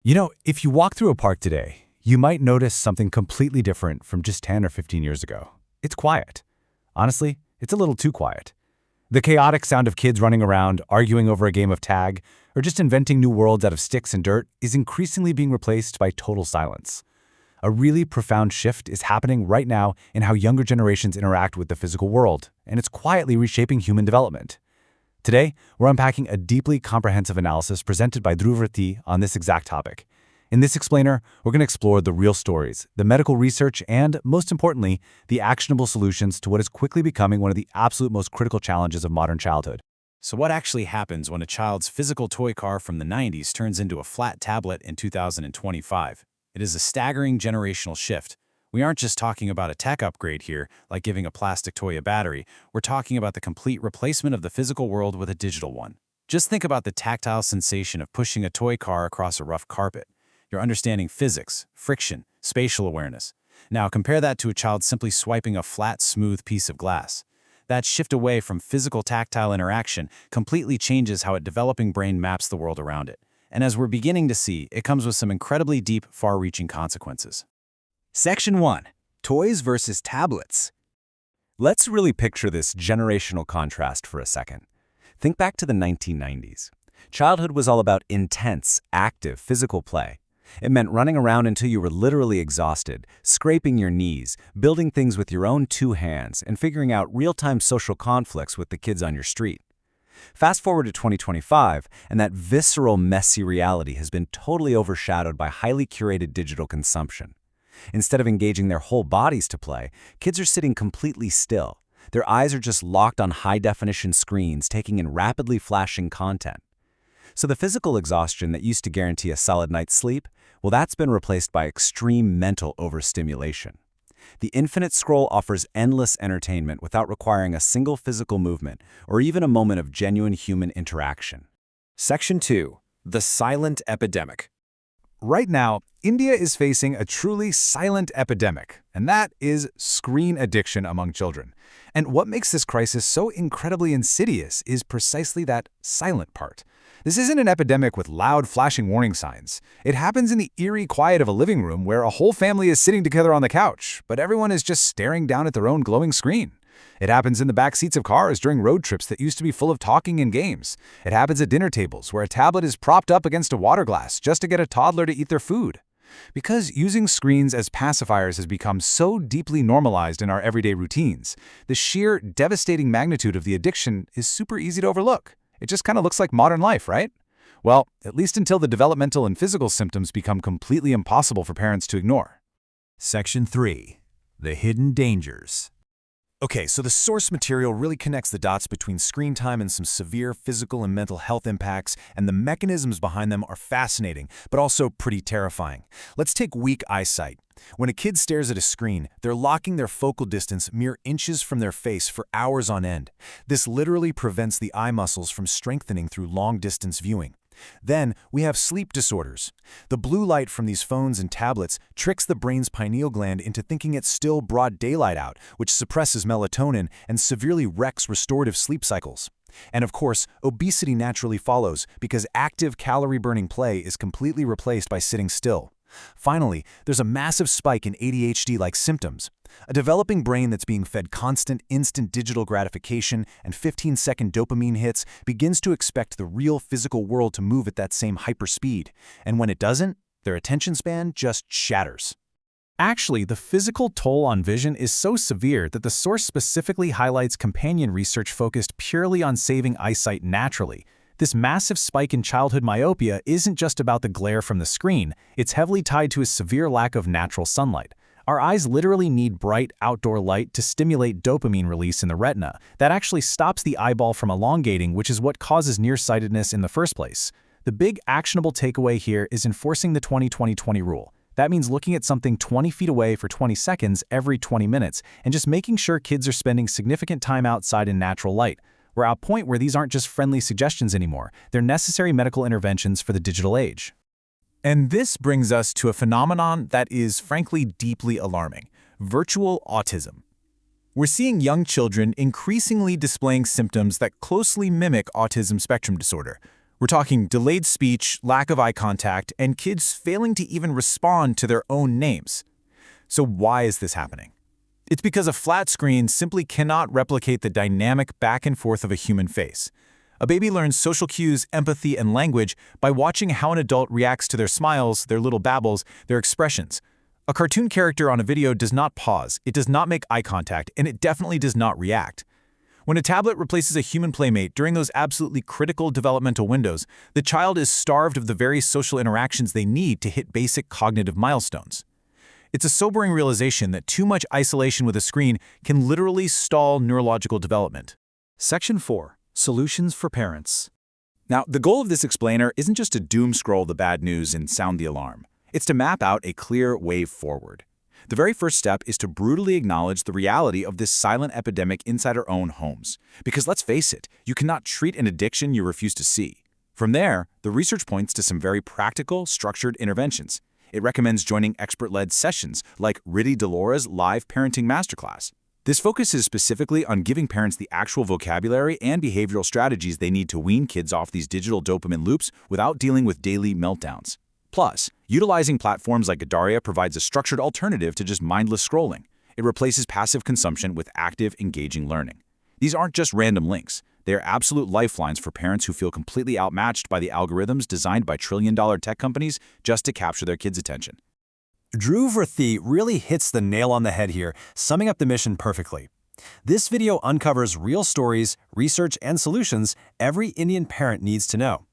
If you walk through a park today, you might notice something completely different from just 10 or 15 years ago. It's quiet. Honestly, it's a little too quiet. The chaotic sound of kids running around, arguing over a game of tag, or just inventing new worlds out of sticks and dirt is increasingly being replaced by total silence. A really profound shift is happening right now in how younger generations interact with the physical world, and it's quietly reshaping human development. Today, we're unpacking a deeply comprehensive analysis presented by Dhruvrati on this exact topic. In this explainer, we're going to explore the real stories, the medical research, and, most importantly, the actionable solutions to what is quickly becoming one of the absolute most critical challenges of modern childhood. So what actually happens when a child's physical toy car from the 90s turns into a flat tablet in 2025? It is a staggering generational shift. We aren't just talking about a tech upgrade here, like giving a plastic toy a battery. We're talking about the complete replacement of the physical world with a digital one. Just think about the tactile sensation of pushing a toy car across a rough carpet. You're understanding physics, friction, spatial awareness. Now compare that to a child simply swiping a flat, smooth piece of glass. That shift away from physical tactile interaction completely changes how a developing brain maps the world around it. And as we're beginning to see, it comes with some incredibly deep, far-reaching consequences. Section 1. Toys versus tablets. Let's really picture this generational contrast for a second. Think back to the 1990s. Childhood was all about intense, active, physical play. It meant running around until you were literally exhausted, scraping your knees, building things with your own two hands, and figuring out real-time social conflicts with the kids on your street. Fast forward to 2025, and that visceral, messy reality has been totally overshadowed by highly curated digital consumption. Instead of engaging their whole bodies to play, kids are sitting completely still. Their eyes are just locked on high-definition screens, taking in rapidly flashing content. So the physical exhaustion that used to guarantee a solid night's sleep, well, that's been replaced by extreme mental overstimulation. The infinite scroll offers endless entertainment without requiring a single physical movement or even a moment of genuine human interaction. Section 2. The Silent Epidemic. Right now, India is facing a truly silent epidemic, and that is screen addiction among children. And what makes this crisis so incredibly insidious is precisely that silent part. This isn't an epidemic with loud, flashing warning signs. It happens in the eerie quiet of a living room where a whole family is sitting together on the couch, but everyone is just staring down at their own glowing screen. It happens in the back seats of cars during road trips that used to be full of talking and games. It happens at dinner tables where a tablet is propped up against a water glass just to get a toddler to eat their food. Because using screens as pacifiers has become so deeply normalized in our everyday routines, the sheer devastating magnitude of the addiction is super easy to overlook. It just kind of looks like modern life, right? Well, at least until the developmental and physical symptoms become completely impossible for parents to ignore. Section 3. The Hidden Dangers. Okay, so the source material really connects the dots between screen time and some severe physical and mental health impacts, and the mechanisms behind them are fascinating, but also pretty terrifying. Let's take weak eyesight. When a kid stares at a screen, they're locking their focal distance mere inches from their face for hours on end. This literally prevents the eye muscles from strengthening through long-distance viewing. Then, we have sleep disorders. The blue light from these phones and tablets tricks the brain's pineal gland into thinking it's still broad daylight out, which suppresses melatonin and severely wrecks restorative sleep cycles. And of course, obesity naturally follows because active calorie-burning play is completely replaced by sitting still. Finally, there's a massive spike in ADHD-like symptoms. A developing brain that's being fed constant, instant digital gratification and 15-second dopamine hits begins to expect the real physical world to move at that same hyperspeed. And when it doesn't, their attention span just shatters. Actually, the physical toll on vision is so severe that the source specifically highlights companion research focused purely on saving eyesight naturally. This massive spike in childhood myopia isn't just about the glare from the screen, it's heavily tied to a severe lack of natural sunlight. Our eyes literally need bright outdoor light to stimulate dopamine release in the retina. That actually stops the eyeball from elongating, which is what causes nearsightedness in the first place. The big actionable takeaway here is enforcing the 20-20-20 rule. That means looking at something 20 feet away for 20 seconds every 20 minutes and just making sure kids are spending significant time outside in natural light. We're at a point where these aren't just friendly suggestions anymore. They're necessary medical interventions for the digital age. And this brings us to a phenomenon that is frankly deeply alarming: virtual autism. We're seeing young children increasingly displaying symptoms that closely mimic autism spectrum disorder. We're talking delayed speech, lack of eye contact, and kids failing to even respond to their own names. So why is this happening? It's because a flat screen simply cannot replicate the dynamic back and forth of a human face. A baby learns social cues, empathy, and language by watching how an adult reacts to their smiles, their little babbles, their expressions. A cartoon character on a video does not pause, it does not make eye contact, and it definitely does not react. When a tablet replaces a human playmate during those absolutely critical developmental windows, the child is starved of the very social interactions they need to hit basic cognitive milestones. It's a sobering realization that too much isolation with a screen can literally stall neurological development. Section 4. Solutions for Parents. Now, the goal of this explainer isn't just to doom scroll the bad news and sound the alarm. It's to map out a clear way forward. The very first step is to brutally acknowledge the reality of this silent epidemic inside our own homes. Because let's face it, you cannot treat an addiction you refuse to see. From there, the research points to some very practical, structured interventions. It recommends joining expert-led sessions like Riddy Delora's Live Parenting Masterclass. This focuses specifically on giving parents the actual vocabulary and behavioral strategies they need to wean kids off these digital dopamine loops without dealing with daily meltdowns. Plus, utilizing platforms like Adaria provides a structured alternative to just mindless scrolling. It replaces passive consumption with active, engaging learning. These aren't just random links. They are absolute lifelines for parents who feel completely outmatched by the algorithms designed by trillion-dollar tech companies just to capture their kids' attention. Dhruv Rathi really hits the nail on the head here, summing up the mission perfectly. This video uncovers real stories, research, and solutions every Indian parent needs to know.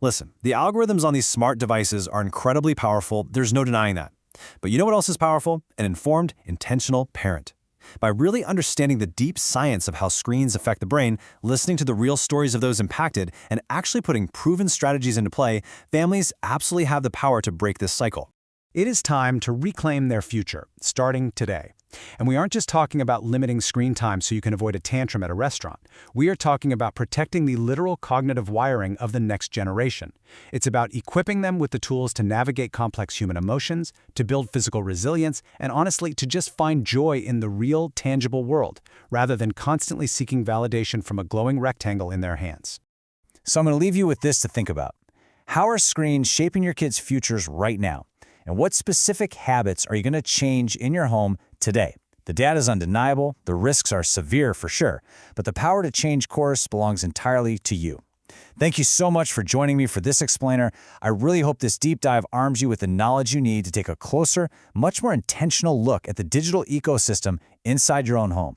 Listen, the algorithms on these smart devices are incredibly powerful, there's no denying that. But you know what else is powerful? An informed, intentional parent. By really understanding the deep science of how screens affect the brain, listening to the real stories of those impacted, and actually putting proven strategies into play, families absolutely have the power to break this cycle. It is time to reclaim their future, starting today. And we aren't just talking about limiting screen time so you can avoid a tantrum at a restaurant. We are talking about protecting the literal cognitive wiring of the next generation. It's about equipping them with the tools to navigate complex human emotions, to build physical resilience, and honestly, to just find joy in the real, tangible world, rather than constantly seeking validation from a glowing rectangle in their hands. So I'm going to leave you with this to think about. How are screens shaping your kids' futures right now? And what specific habits are you going to change in your home today? The data is undeniable, the risks are severe for sure, but the power to change course belongs entirely to you. Thank you so much for joining me for this explainer. I really hope this deep dive arms you with the knowledge you need to take a closer, much more intentional look at the digital ecosystem inside your own home.